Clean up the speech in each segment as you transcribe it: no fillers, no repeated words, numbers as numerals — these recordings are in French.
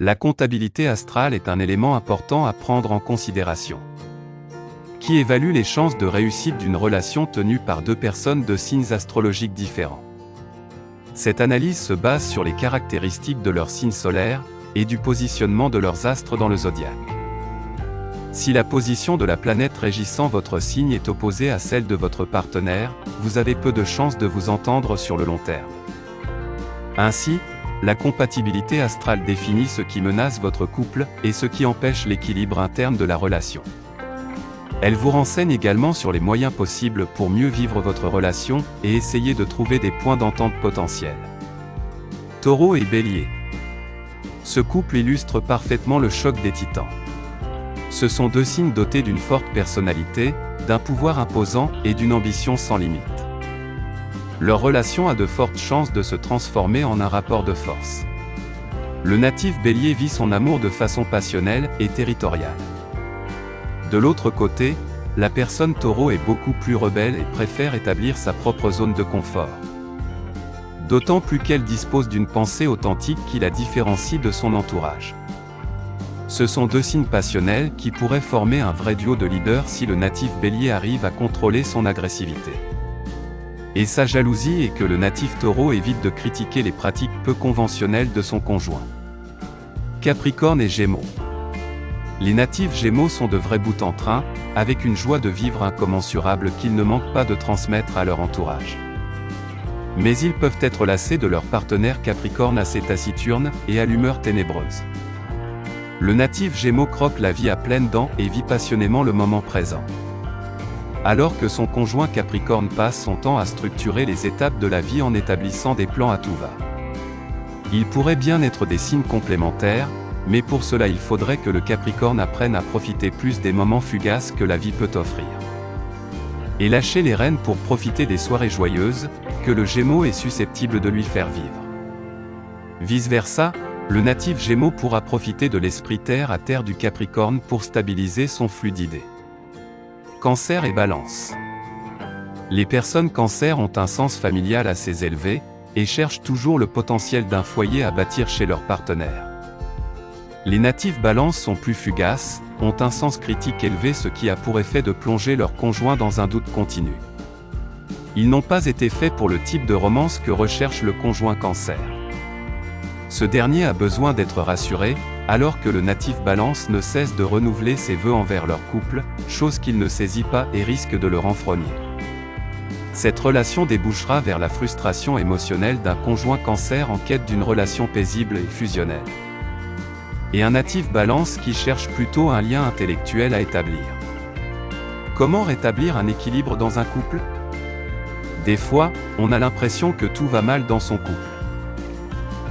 la comptabilité astrale est un élément important à prendre en considération, qui évalue les chances de réussite d'une relation tenue par deux personnes de signes astrologiques différents. Cette analyse se base sur les caractéristiques de leur signe solaire et du positionnement de leurs astres dans le zodiaque. Si la position de la planète régissant votre signe est opposée à celle de votre partenaire, vous avez peu de chances de vous entendre sur le long terme. Ainsi, la compatibilité astrale définit ce qui menace votre couple et ce qui empêche l'équilibre interne de la relation. Elle vous renseigne également sur les moyens possibles pour mieux vivre votre relation et essayer de trouver des points d'entente potentiels. Taureau et Bélier. Ce couple illustre parfaitement le choc des titans. Ce sont deux signes dotés d'une forte personnalité, d'un pouvoir imposant et d'une ambition sans limite. Leur relation a de fortes chances de se transformer en un rapport de force. Le natif Bélier vit son amour de façon passionnelle et territoriale. De l'autre côté, la personne Taureau est beaucoup plus rebelle et préfère établir sa propre zone de confort. D'autant plus qu'elle dispose d'une pensée authentique qui la différencie de son entourage. Ce sont deux signes passionnels qui pourraient former un vrai duo de leaders si le natif Bélier arrive à contrôler son agressivité et sa jalousie et que le natif Taureau évite de critiquer les pratiques peu conventionnelles de son conjoint. Capricorne et Gémeaux. Les natifs Gémeaux sont de vrais bouts en train, avec une joie de vivre incommensurable qu'ils ne manquent pas de transmettre à leur entourage. Mais ils peuvent être lassés de leur partenaire Capricorne assez taciturne et à l'humeur ténébreuse. Le natif Gémeaux croque la vie à pleines dents et vit passionnément le moment présent, alors que son conjoint Capricorne passe son temps à structurer les étapes de la vie en établissant des plans à tout va. Ils pourraient bien être des signes complémentaires, mais pour cela il faudrait que le Capricorne apprenne à profiter plus des moments fugaces que la vie peut offrir, et lâcher les rênes pour profiter des soirées joyeuses, que le Gémeaux est susceptible de lui faire vivre. Vice-versa, le natif Gémeaux pourra profiter de l'esprit terre à terre du Capricorne pour stabiliser son flux d'idées. Cancer et Balance. Les personnes Cancer ont un sens familial assez élevé, et cherchent toujours le potentiel d'un foyer à bâtir chez leur partenaire. Les natifs Balance sont plus fugaces, ont un sens critique élevé, ce qui a pour effet de plonger leur conjoint dans un doute continu. Ils n'ont pas été faits pour le type de romance que recherche le conjoint Cancer. Ce dernier a besoin d'être rassuré, alors que le natif Balance ne cesse de renouveler ses vœux envers leur couple, chose qu'il ne saisit pas et risque de le renfrogner. Cette relation débouchera vers la frustration émotionnelle d'un conjoint Cancer en quête d'une relation paisible et fusionnelle. Et un natif Balance qui cherche plutôt un lien intellectuel à établir. Comment rétablir un équilibre dans un couple ? Des fois, on a l'impression que tout va mal dans son couple.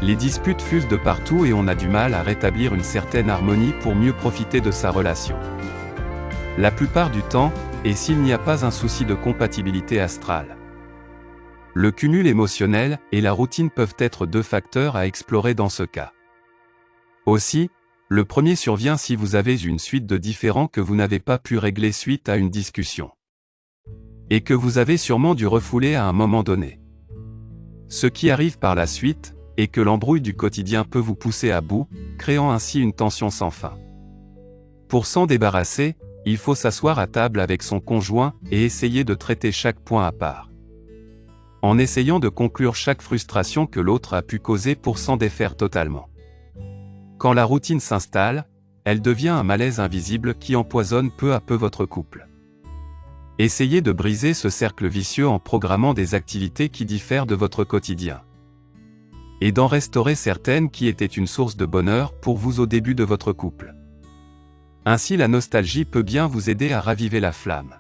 Les disputes fusent de partout et on a du mal à rétablir une certaine harmonie pour mieux profiter de sa relation. La plupart du temps, et s'il n'y a pas un souci de compatibilité astrale. Le cumul émotionnel et la routine peuvent être deux facteurs à explorer dans ce cas. Aussi, le premier survient si vous avez une suite de différends que vous n'avez pas pu régler suite à une discussion, et que vous avez sûrement dû refouler à un moment donné. Ce qui arrive par la suite, et que l'embrouille du quotidien peut vous pousser à bout, créant ainsi une tension sans fin. Pour s'en débarrasser, il faut s'asseoir à table avec son conjoint et essayer de traiter chaque point à part, en essayant de conclure chaque frustration que l'autre a pu causer pour s'en défaire totalement. Quand la routine s'installe, elle devient un malaise invisible qui empoisonne peu à peu votre couple. Essayez de briser ce cercle vicieux en programmant des activités qui diffèrent de votre quotidien, et d'en restaurer certaines qui étaient une source de bonheur pour vous au début de votre couple. Ainsi la nostalgie peut bien vous aider à raviver la flamme.